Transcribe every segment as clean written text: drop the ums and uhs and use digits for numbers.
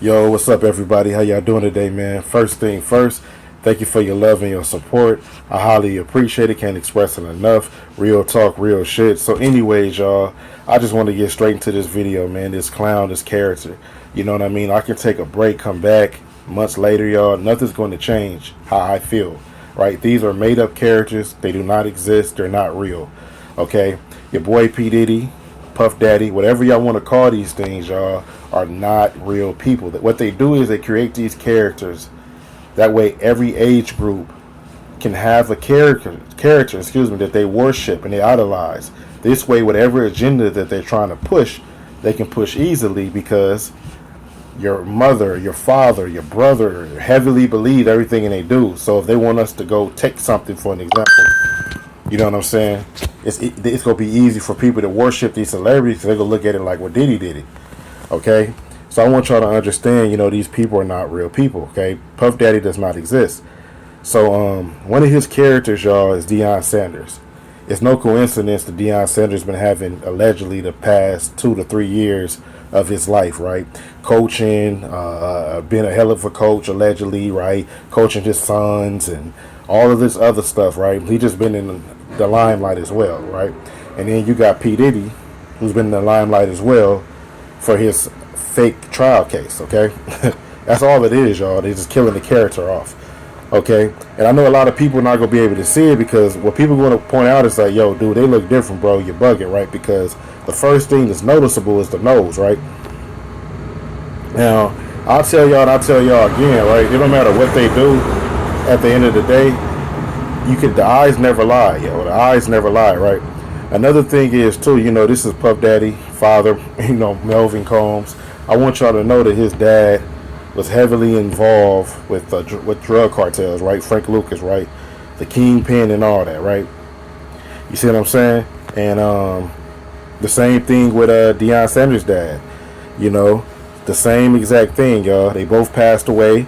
Yo, what's up, everybody? How y'all doing today, man? First thing first, thank you for your love and your support. I highly appreciate it. Can't express it enough. Real talk, real shit. So, anyways, y'all, I just want to get straight into this video, man. This clown, this character. You know what I mean? I can take a break, come back months later, y'all. Nothing's going to change how I feel, right? These are made up characters. They do not exist. They're not real, okay? Your boy P. Diddy, Puff Daddy, whatever y'all want to call these things, y'all, are not real people. What they do is they create these characters. That way, every age group can have a character, that they worship and they idolize. This way, whatever agenda that they're trying to push, they can push easily because your mother, your father, your brother heavily believe everything they do. So if they want us to go take something for an example, you know what I'm saying? It's gonna be easy for people to worship these celebrities because they're gonna look at it like, well, Diddy did it. Okay? So I want y'all to understand, these people are not real people, okay? Puff Daddy does not exist. So one of his characters, y'all, is Deion Sanders. It's no coincidence that Deion Sanders been having allegedly the past 2 to 3 years of his life, right? Coaching, being a hell of a coach, allegedly, right? Coaching his sons and all of this other stuff, right? He just been in the limelight as well, right? And then you got P. Diddy, who's been in the limelight as well for his fake trial case, okay? That's all it is, y'all. They're just killing the character off, okay? And I know a lot of people are not going to be able to see it because what people are going to point out is like, yo, dude, they look different, bro. You're bugging, right? Because the first thing that's noticeable is the nose, right? Now, I'll tell y'all and I'll tell y'all again, right? It don't matter what they do. At the end of the day, the eyes never lie, yo. The eyes never lie, right? Another thing is too, this is Puff Daddy, father, Melvin Combs. I want y'all to know that his dad was heavily involved with drug cartels, right? Frank Lucas, right? The kingpin and all that, right? You see what I'm saying? And the same thing with Deion Sanders' dad. The same exact thing, y'all. They both passed away.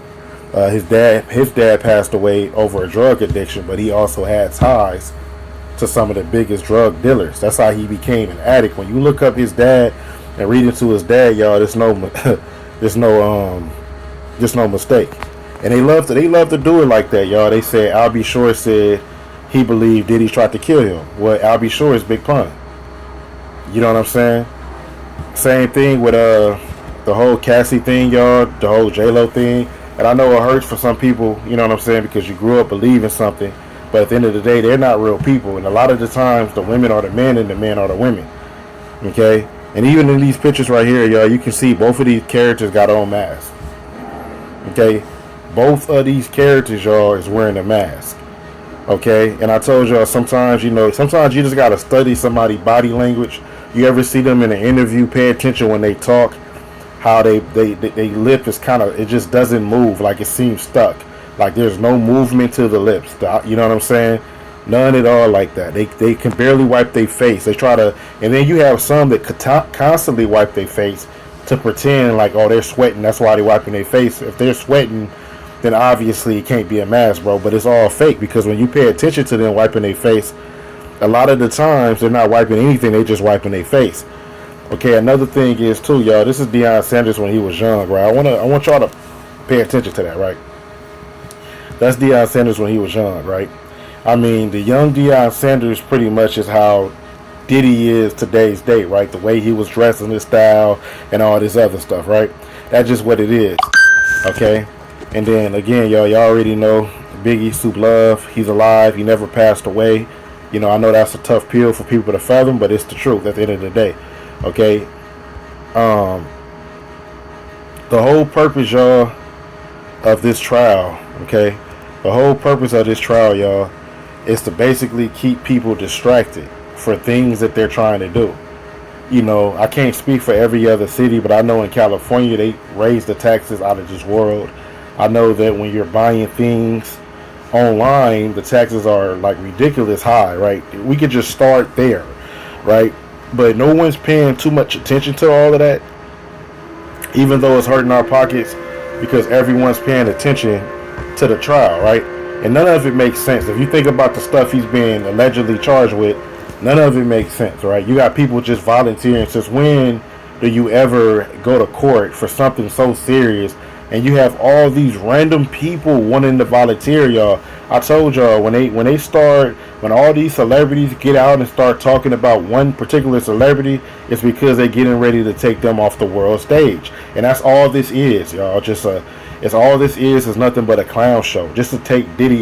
His dad passed away over a drug addiction, but he also had ties to some of the biggest drug dealers. That's how he became an addict. When you look up his dad and read into his dad, y'all, there's no mistake. And they love to do it like that, y'all. They said Al B. Shore said he believed Diddy tried to kill him. Well, Al B. Shore is Big Pun. You know what I'm saying? Same thing with the whole Cassie thing, y'all. The whole J-Lo thing. And I know it hurts for some people, you know what I'm saying, because you grew up believing something. But at the end of the day, they're not real people. And a lot of the times, the women are the men and the men are the women. Okay? And even in these pictures right here, y'all, you can see both of these characters got on masks. Okay? Both of these characters, y'all, is wearing a mask. Okay? And I told y'all sometimes, sometimes you just got to study somebody's body language. You ever see them in an interview, pay attention when they talk. How they lip is kind of, it just doesn't move, like it seems stuck, like there's no movement to the lips. You know what I'm saying? None at all like that. They can barely wipe their face. They try to, and then you have some that constantly wipe their face to pretend like, oh, they're sweating, that's why they're wiping their face. If they're sweating, then obviously it can't be a mask, bro. But it's all fake because when you pay attention to them wiping their face, a lot of the times they're not wiping anything, they just wiping their face. Okay, another thing is too, y'all. This is Deion Sanders when he was young, right? I want y'all to pay attention to that, right? That's Deion Sanders when he was young, right? I mean, the young Deion Sanders pretty much is how Diddy is today's date, right? The way he was dressing, his style, and all this other stuff, right? That's just what it is, okay? And then again, y'all already know Biggie, Soup Love. He's alive. He never passed away. I know that's a tough pill for people to fathom, but it's the truth at the end of the day. Okay, the whole purpose, y'all, of this trial, okay, the whole purpose of this trial, y'all, is to basically keep people distracted for things that they're trying to do. I can't speak for every other city, but I know in California they raise the taxes out of this world. I know that when you're buying things online, the taxes are like ridiculous high, right? We could just start there, right? But no one's paying too much attention to all of that, even though it's hurting our pockets, because everyone's paying attention to the trial, right? And none of it makes sense. If you think about the stuff he's being allegedly charged with, none of it makes sense, right? You got people just volunteering. Since when do you ever go to court for something so serious and you have all these random people wanting to volunteer, y'all. I told y'all when all these celebrities get out and start talking about one particular celebrity, it's because they're getting ready to take them off the world stage. And that's all this is, y'all. It's all this is nothing but a clown show. Just to take Diddy